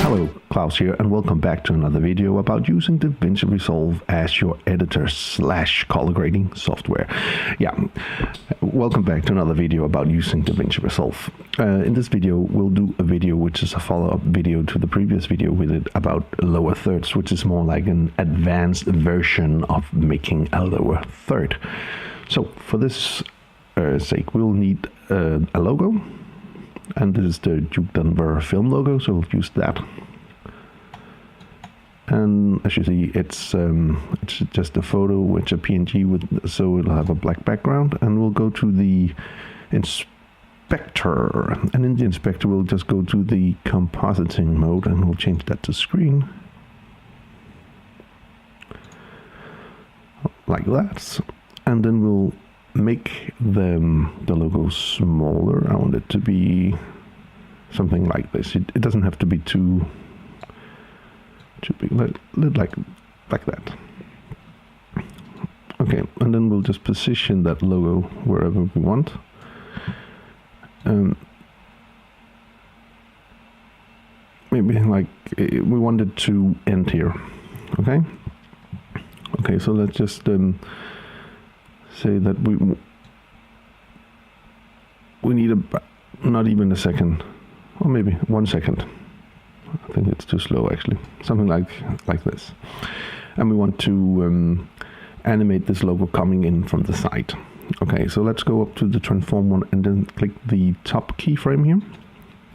Hello, Klaus here, and welcome back to another video about using DaVinci Resolve as your editor / color grading software. Yeah, welcome back to another video about using DaVinci Resolve. In this video, we'll do a video which is a follow-up video to the previous video we did about lower thirds, which is more like an advanced version of making a lower third. So for this sake, we'll need a logo. And this is the Duke Denver film logo, so we'll use that. And as you see, it's just a photo with a PNG, so it'll have a black background. And we'll go to the inspector, and in the inspector we'll just go to the compositing mode, and we'll change that to screen, like that. And then we'll make the logo smaller. I want it to be something like this. It doesn't have to be too big, like that. Okay, and then we'll just position that logo wherever we want. Maybe like we want it to end here. Okay, so let's just say that we need not even a second, or maybe 1 second. I think it's too slow actually. Something like this. And we want to animate this logo coming in from the side. Okay, so let's go up to the transform one and then click the top keyframe here.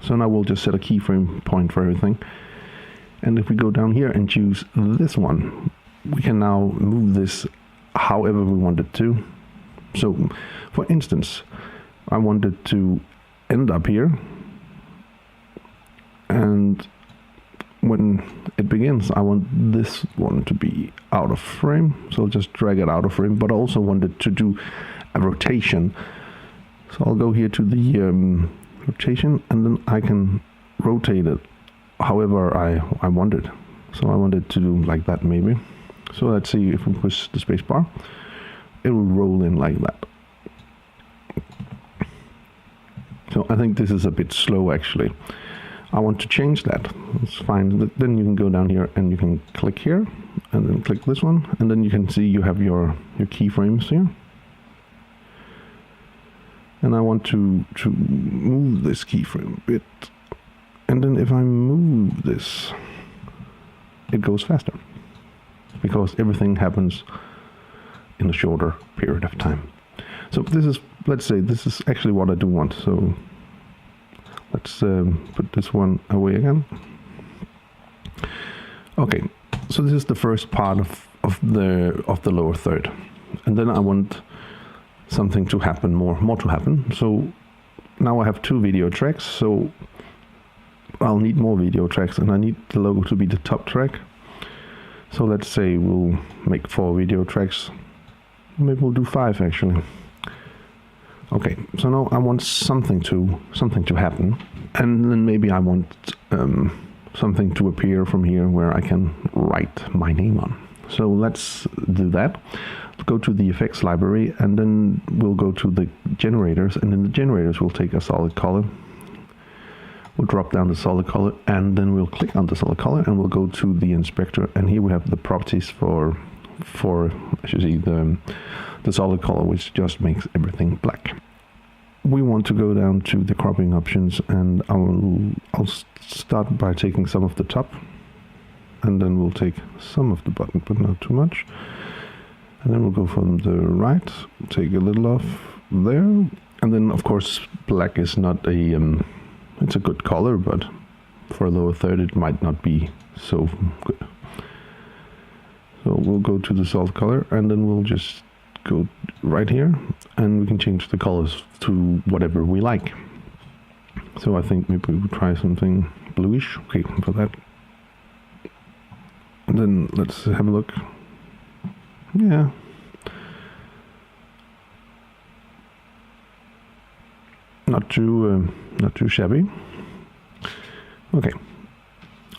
So now we'll just set a keyframe point for everything. And if we go down here and choose this one, we can now move this however we want it to. So for instance, I want it to end up here, and when it begins I want this one to be out of frame, so I'll just drag it out of frame, but I also want it to do a rotation. So I'll go here to the rotation, and then I can rotate it however I want it. So I want it to do like that maybe. So let's see, if we push the space bar, it will roll in like that. So I think this is a bit slow actually. I want to change that. It's fine. Then you can go down here and you can click here and then click this one, and then you can see you have your keyframes here. And I want to move this keyframe a bit. And then if I move this, it goes faster, because everything happens in a shorter period of time. So this is, let's say, this is actually what I do want. So let's put this one away again. Okay, so this is the first part of the lower third, and then I want something to happen, more to happen. So now I have 2 video tracks, so I'll need more video tracks, and I need the logo to be the top track. So let's say we'll make 4 video tracks. Maybe we'll do 5 actually. Okay, so now I want something to happen, and then maybe I want something to appear from here where I can write my name on. So let's do that. Go to the effects library, and then we'll go to the generators, and in the generators we'll take a solid color. We'll drop down the solid color, and then we'll click on the solid color, and we'll go to the inspector, and here we have the properties for as you see the solid color, which just makes everything black. We want to go down to the cropping options, and I'll start by taking some of the top, and then we'll take some of the bottom, but not too much. And then we'll go from the right, take a little off there, and then of course black is not a it's a good color, but for a lower third it might not be so good. So we'll go to the solid color, and then we'll just go right here, and we can change the colors to whatever we like. So I think maybe we'll try something bluish. Okay, for that. And then let's have a look. Yeah. Not too shabby. Okay,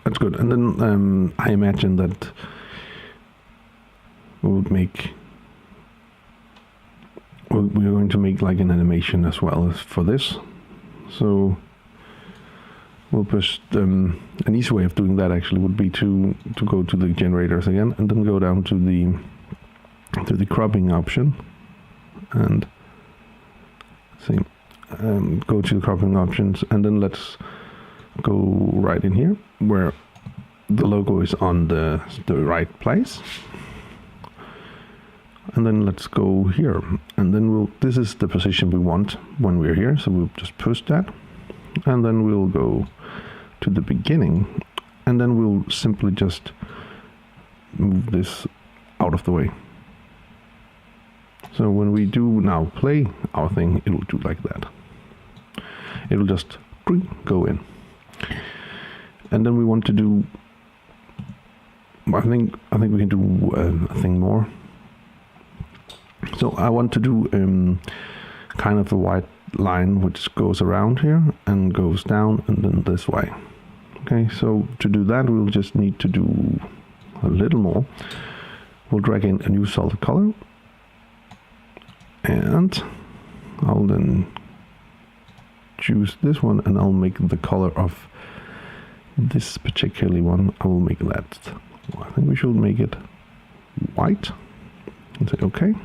that's good. And then I imagine that we're going to make like an animation as well as for this. So we'll push an easy way of doing that actually would be to go to the generators again, and then go down to the cropping option, and see, go to the cropping options, and then let's go right in here where the logo is on the right place, and then let's go here, and then this is the position we want when we're here, so we'll just push that, and then we'll go to the beginning, and then we'll simply just move this out of the way. So when we do now play our thing, it will do like that. It will just go in. And then we want to do, I think we can do a thing more. So I want to do kind of a white line which goes around here and goes down and then this way. Okay, so to do that we'll just need to do a little more. We'll drag in a new solid color, and I'll then choose this one, and I'll make the color of this particular one, I will make that, I think we should make it white, and say okay.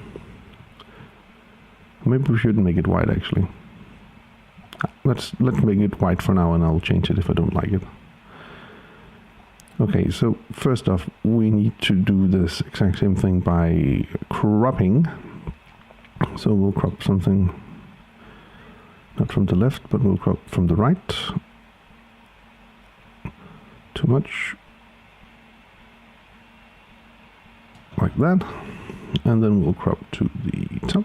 Maybe we shouldn't make it white actually. Let's make it white for now, and I'll change it if I don't like it. Okay, so first off we need to do this exact same thing by cropping. So we'll crop something, not from the left, but we'll crop from the right. Too much. Like that. And then we'll crop to the top.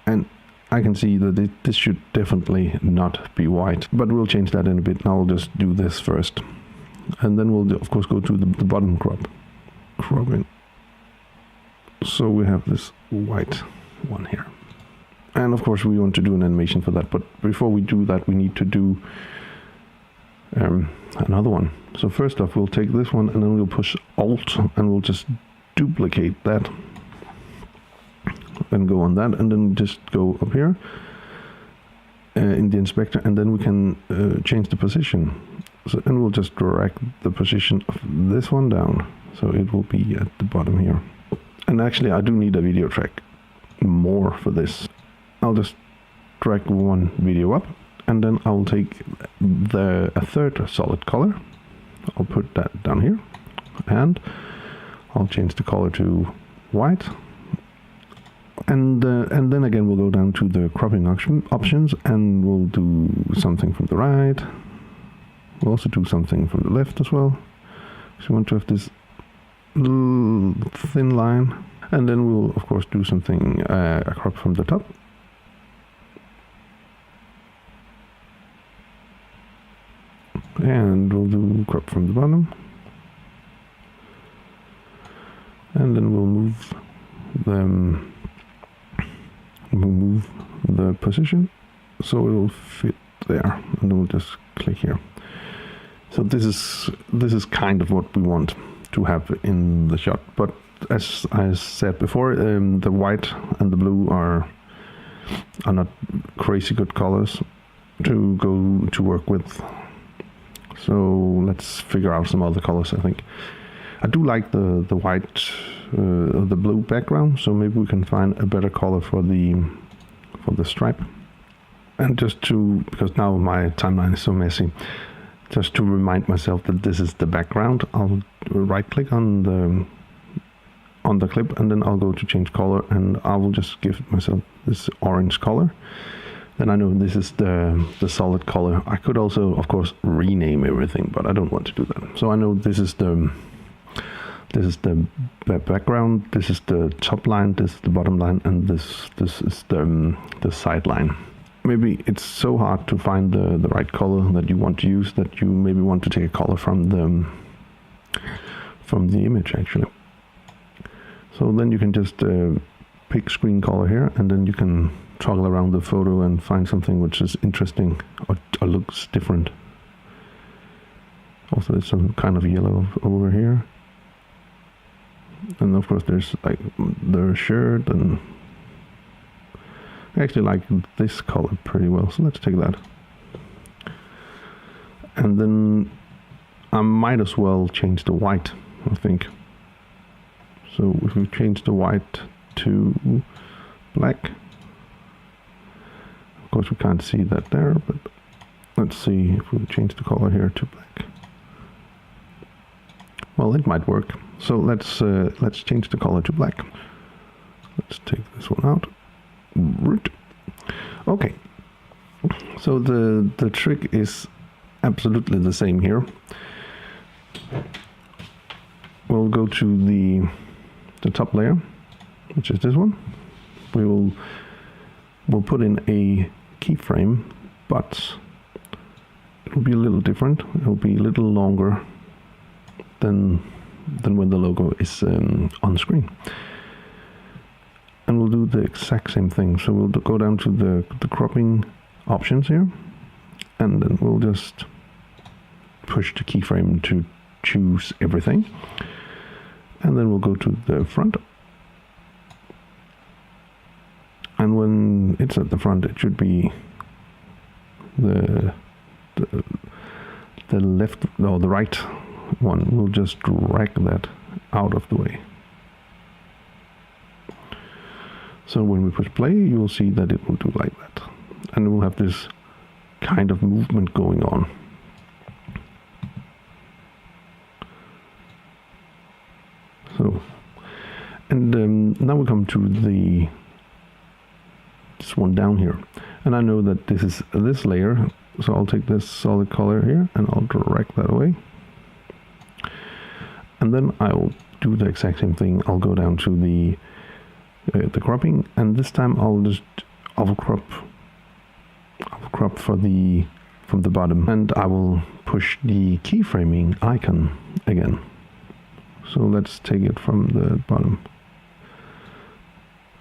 And I can see that this should definitely not be white, but we'll change that in a bit. Now I'll just do this first. And then we'll of course go to the bottom cropping. So we have this white one here. And of course we want to do an animation for that, but before we do that we need to do another one. So first off we'll take this one, and then we'll push Alt, and we'll just duplicate that. Then go on that, and then just go up here in the inspector, and then we can change the position. So then we'll just drag the position of this one down, so it will be at the bottom here. And actually I do need a video track more for this. I'll just drag one video up, and then I'll take a third solid color. I'll put that down here, and I'll change the color to white. And then again we'll go down to the cropping options, and we'll do something from the right. We'll also do something from the left as well. So we want to have this little thin line, and then we'll of course do something a crop from the top. And we'll do crop from the bottom. And then we'll move the position so it will fit there, and then we'll just click here. So this is kind of what we want to have in the shot, but as I said before, the white and the blue are not crazy good colors to work with. So let's figure out some other colors. I think I do like the white, the blue background, so maybe we can find a better color for the stripe. And just because now my timeline is so messy, just to remind myself that this is the background, I'll right click on the clip, and then I'll go to change color, and I will just give myself this orange color. Then I know this is the solid color. I could also of course rename everything, but I don't want to do that. So I know this is the background, this is the top line, this is the bottom line, and this is the side line. Maybe it's so hard to find the right color that you want to use that you maybe want to take a color from the image actually. So then you can just pick screen color here, and then you can toggle around the photo and find something which is interesting or looks different. Also there's some kind of yellow over here. And of course there's like the shirt, and I actually like this color pretty well, so let's take that. And then I might as well change the white, I think. So if we change the white to black, of course we can't see that there, but let's see if we change the color here to black. Well, it might work. So let's change the color to black. Let's take this one out. Okay. So the trick is absolutely the same here. We'll go to the top layer, which is this one. We'll put in a keyframe, but it will be a little different. It will be a little longer than when the logo is on screen. And we'll do the exact same thing. So we'll go down to the cropping options here, and then we'll just push the keyframe to choose everything. And then we'll go to the front. And when it's at the front, it should be the left or the right one. We'll just drag that out of the way. So when we push play, you will see that it will do like that. And we'll have this kind of movement going on. So, and now we come to this one down here. And I know that this is this layer, so I'll take this solid color here and I'll drag that away. And then I'll do the exact same thing. I'll go down to the cropping, and this time I'll crop from the bottom, and I will push the keyframing icon again. So let's take it from the bottom,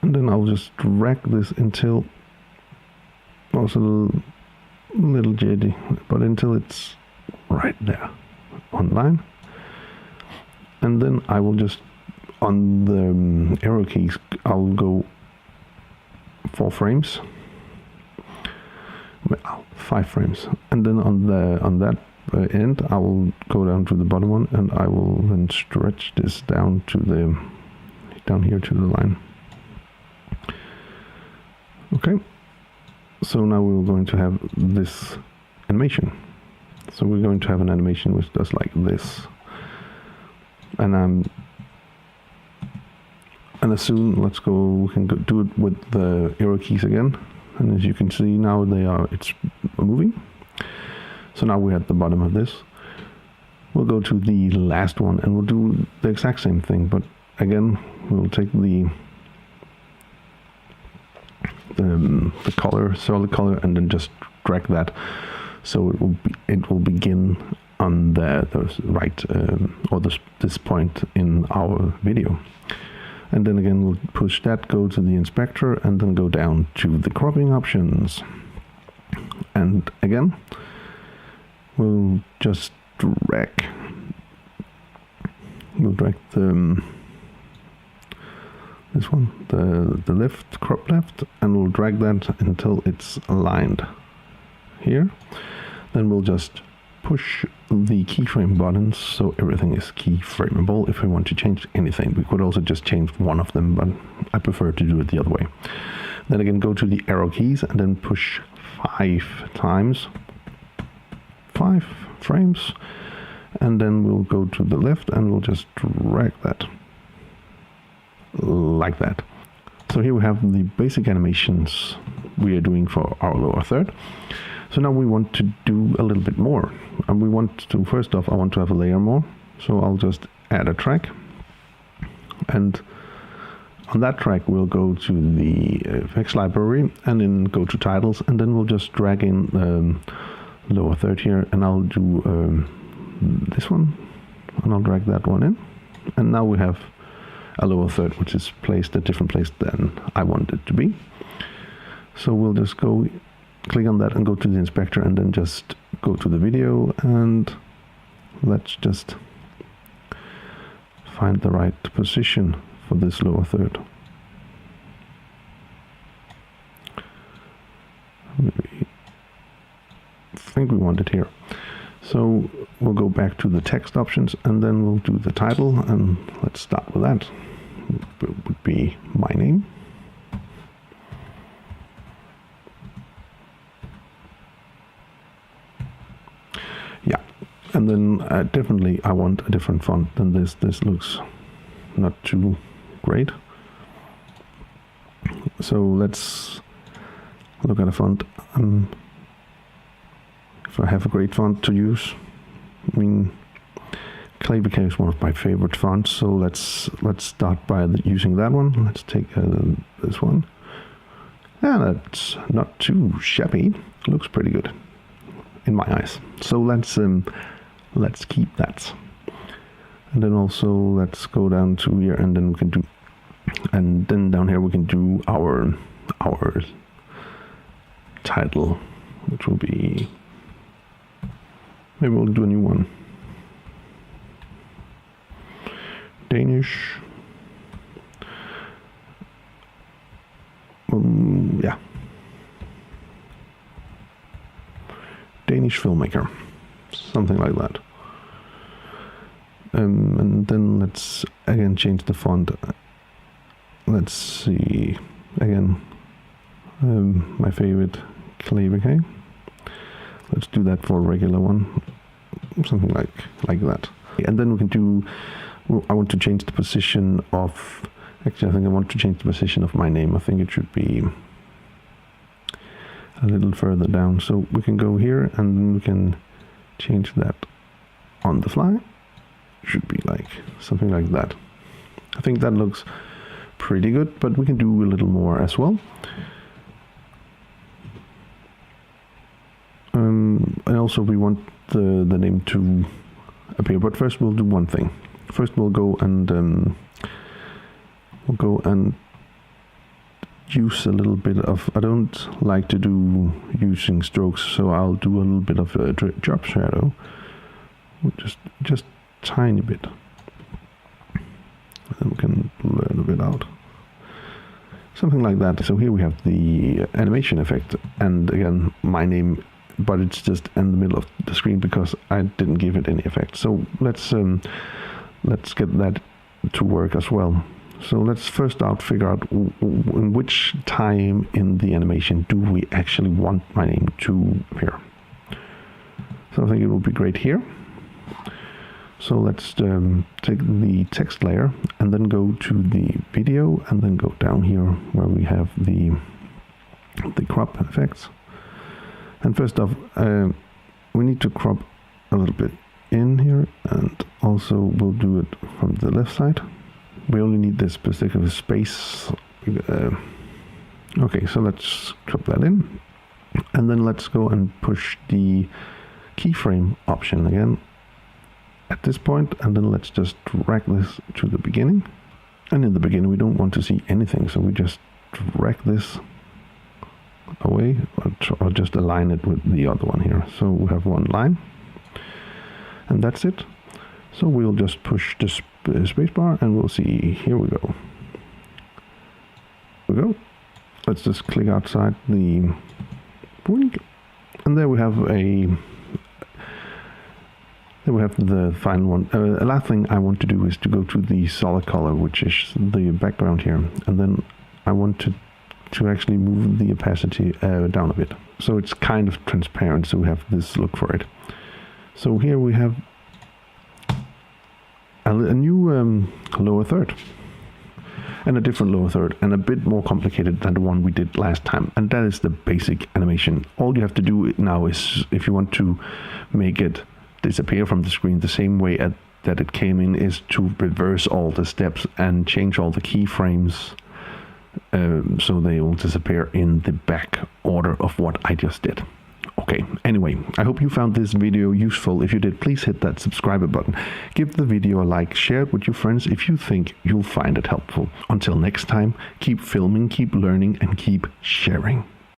and then I'll just drag this until, also a little jaddy, but until it's right there on line. And then I will just, on the arrow keys, I'll go 4 frames, well, 5 frames, and then on that end I will go down to the bottom one, and I will then stretch this down here to the line. Okay, so now we're going to have this animation. So we're going to have an animation which does like this, and as soon, let's go, we can do it with the arrow keys again, and as you can see now it's moving. So now we're at the bottom of this. We'll go to the last one and we'll do the exact same thing, but again we'll take the color, solid color, and then just drag that so it will begin on the right or this point in our video. And then again we'll push that, go to the inspector, and then go down to the cropping options. And again we'll just drag this one, the left, crop left, and we'll drag that until it's aligned here. Then we'll just push the keyframe buttons so everything is keyframeable. If we want to change anything, we could also just change one of them, but I prefer to do it the other way. Then again, go to the arrow keys and then push 5 times, 5 frames, and then we'll go to the left and we'll just drag that like that. So here we have the basic animations we are doing for our lower third. So now we want to do a little bit more, and we want to, first off, I want to have a layer more, so I'll just add a track, and on that track we'll go to the effects library and then go to titles, and then we'll just drag in the lower third here, and I'll do this one, and I'll drag that one in, and now we have a lower third which is placed a different place than I want it to be. So we'll just go click on that and go to the inspector, and then just go to the video, and let's just find the right position for this lower third. think we want it here. So we'll go back to the text options, and then we'll do the title, and let's start with that. It would be my name. Yeah, and then definitely I want a different font than this. This looks not too great. So let's look at a font. If I have a great font to use, I mean, Clavica is one of my favorite fonts, so let's start by using that one. Let's take this one. Yeah, that's not too shabby. It looks pretty good in my eyes. So let's keep that. And then also let's go down to here, and then we can do, and then down here we can do our title, which will be, maybe we'll do a new one. Danish. Yeah. Danish filmmaker. Something like that. And then let's again change the font. Let's see. Again, my favorite Clavica. Let's do that for a regular one. Something like that. And then we can do, I want to change the position of, actually I think I want to change the position of my name. I think it should be a little further down. So we can go here and then we can change that on the fly. Should be like something like that. I think that looks pretty good, but we can do a little more as well. And also we want the name to appear, but first we'll do one thing. First we'll go and use a little bit of, I don't like to do using strokes, so I'll do a little bit of a drop shadow, just tiny bit, and then we can blur a bit out, something like that. So here we have the animation effect, and again my name, but it's just in the middle of the screen because I didn't give it any effect. So let's get that to work as well. So let's first figure out in which time in the animation do we actually want my name to appear. So I think it will be great here. So let's take the text layer and then go to the video, and then go down here where we have the crop effects. And first off, we need to crop a little bit in here, and also we'll do it from the left side. We only need this particular space. Okay, so let's crop that in, and then let's go and push the keyframe option again at this point, and then let's just drag this to the beginning. And in the beginning we don't want to see anything, so we just drag this away, or just align it with the other one here. So we have one line, and that's it. So we'll just push the spacebar, and we'll see. Here we go. Here we go. Let's just click outside the point, and there we have the final one. Last thing I want to do is to go to the solid color, which is the background here, and then I want to actually move the opacity down a bit, so it's kind of transparent, so we have this look for it. So here we have a new lower third, and a different lower third, and a bit more complicated than the one we did last time, and that is the basic animation. All you have to do now is, if you want to make it disappear from the screen the same way that it came in, is to reverse all the steps and change all the keyframes so they will disappear in the back order of what I just did. Okay, anyway, I hope you found this video useful. If you did, please hit that subscribe button. Give the video a like, share it with your friends if you think you'll find it helpful. Until next time, keep filming, keep learning, and keep sharing.